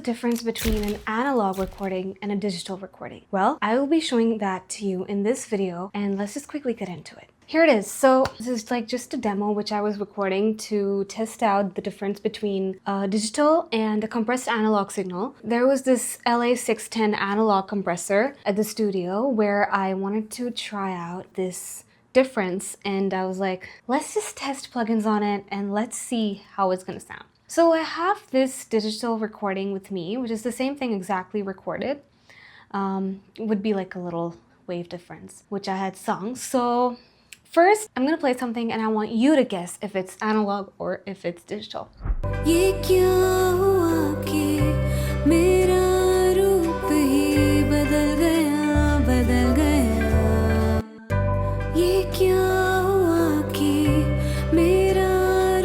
difference between an analog recording and a digital recording? Well, I will be showing that to you in this video, and let's just quickly get into it. Here it is. So this is like just a demo which I was recording to test out the difference between digital and a compressed analog signal. There was this LA610 analog compressor at the studio where I wanted to try out this difference, and I was like, let's just test plugins on it and let's see how it's gonna sound. So I have this digital recording with me, which is the same thing exactly recorded. It would be like a little wave difference, which I had sung. So first, I'm gonna play something and I want you to guess if it's analog or if it's digital. ये क्या हुआ कि मेरा रूप ही बदल गया, बदल गया। ये क्या हुआ कि मेरा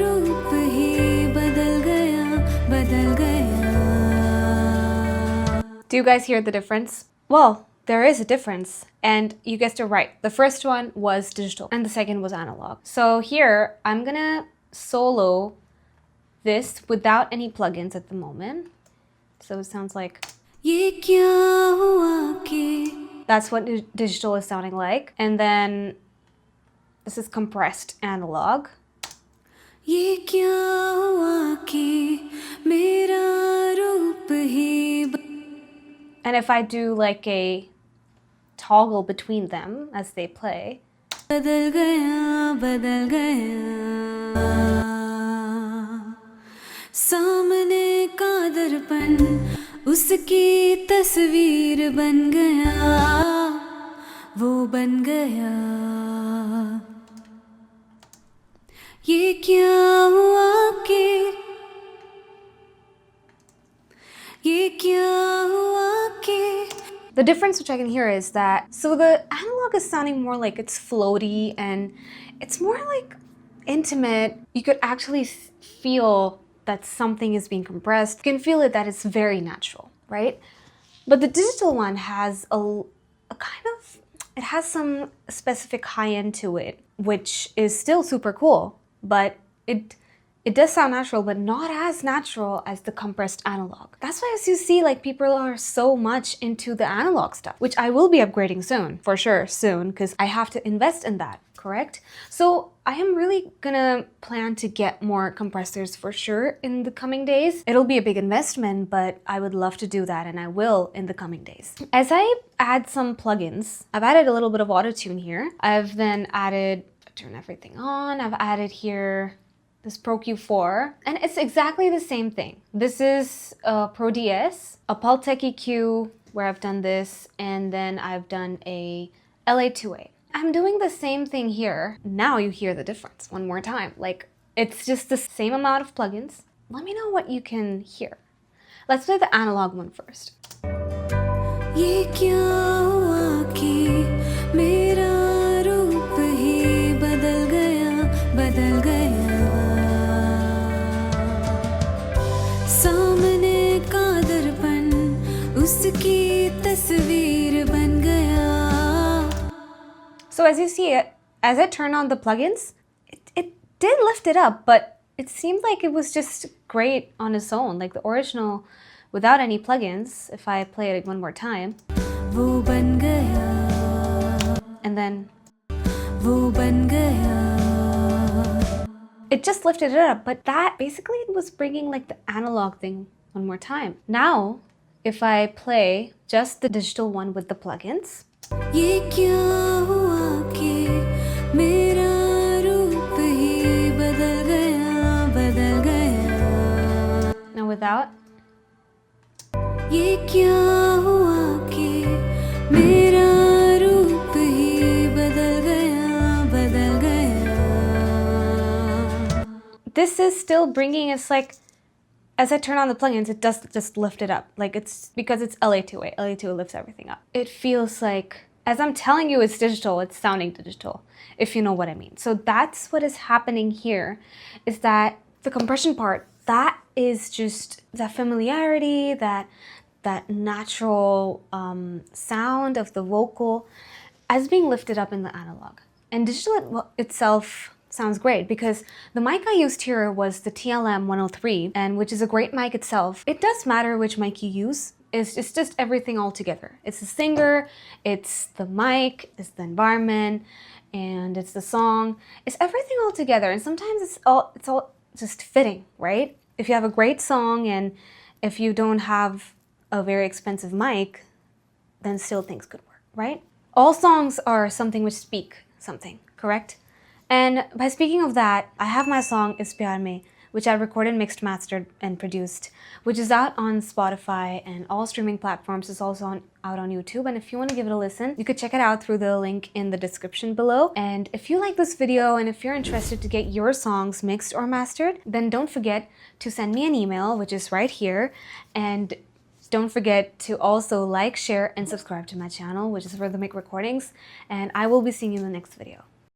रूप ही बदल गया, बदल गया। Do you guys hear the difference? Well, there is a difference, and you guessed it right. The first one was digital and the second was analog. So here, I'm gonna solo this without any plugins at the moment. So it sounds like... That's what digital is sounding like. And then this is compressed analog. And if I do like a toggle between them as they play. बदल गया, बदल गया। सामने का दर्पण उसकी तस्वीर बन गया, वो बन गया। ये क्या हुआ कि ये क्या हुआ कि The difference which I can hear is that, so the analog is sounding more like it's floaty and it's more like intimate. You could actually feel that something is being compressed. You can feel it that it's very natural, right? But the digital one has a kind of, it has some specific high end to it, which is still super cool, but it does sound natural, but not as natural as the compressed analog. That's why, as you see, like people are so much into the analog stuff, which I will be upgrading soon, for sure, soon, because I have to invest in that, correct? So I am really gonna plan to get more compressors for sure in the coming days. It'll be a big investment, but I would love to do that, and I will in the coming days. As I add some plugins, I've added a little bit of auto-tune here. I've then added, turn everything on, I've added here this Pro Q4, and it's exactly the same thing. This is a Pro DS, a Pultec EQ where I've done this, and then I've done a LA2A. I'm doing the same thing here. Now you hear the difference one more time. Like, it's just the same amount of plugins. Let me know what you can hear. Let's play the analog one first. ये क्या हुआ कि मेरा रूप ही बदल गया, बदल गया। सामने का दर्पण उसकी तस्वीर बन गया। So as you see it, as I turn on the plugins, it did lift it up, but it seemed like it was just great on its own, like the original without any plugins. If I play it one more time, वो बन गया, and then वो बन गया. It just lifted it up, but that basically was bringing like the analog thing one more time. Now, if I play just the digital one with the plugins, ये क्या हुआ कि मेरा रूप ही बदल गया, बदल गया. Now without, ये क्या हुआ कि मेरा रूप ही बदल गया, बदल गया. This is still bringing us like, as I turn on the plugins, it does just lift it up. Like it's because it's LA2A. LA2A lifts everything up. It feels like, as I'm telling you it's digital, it's sounding digital, if you know what I mean. So that's what is happening here, is that the compression part, that is just that familiarity, that natural sound of the vocal as being lifted up in the analog. And digital itself sounds great because the mic I used here was the TLM 103, and which is a great mic itself. It does matter which mic you use. It's just everything all together. It's the singer, it's the mic, it's the environment, and it's the song. It's everything all together, and sometimes it's all just fitting, right? If you have a great song and if you don't have a very expensive mic, then still things could work, right? All songs are something which speak something, correct? And by speaking of that, I have my song Is Pyar Mein, which I recorded, mixed, mastered, and produced, which is out on Spotify and all streaming platforms. It's also out on YouTube. And if you want to give it a listen, you could check it out through the link in the description below. And if you like this video and if you're interested to get your songs mixed or mastered, then don't forget to send me an email, which is right here. And don't forget to also like, share, and subscribe to my channel, which is Rhythmic Recordings. And I will be seeing you in the next video.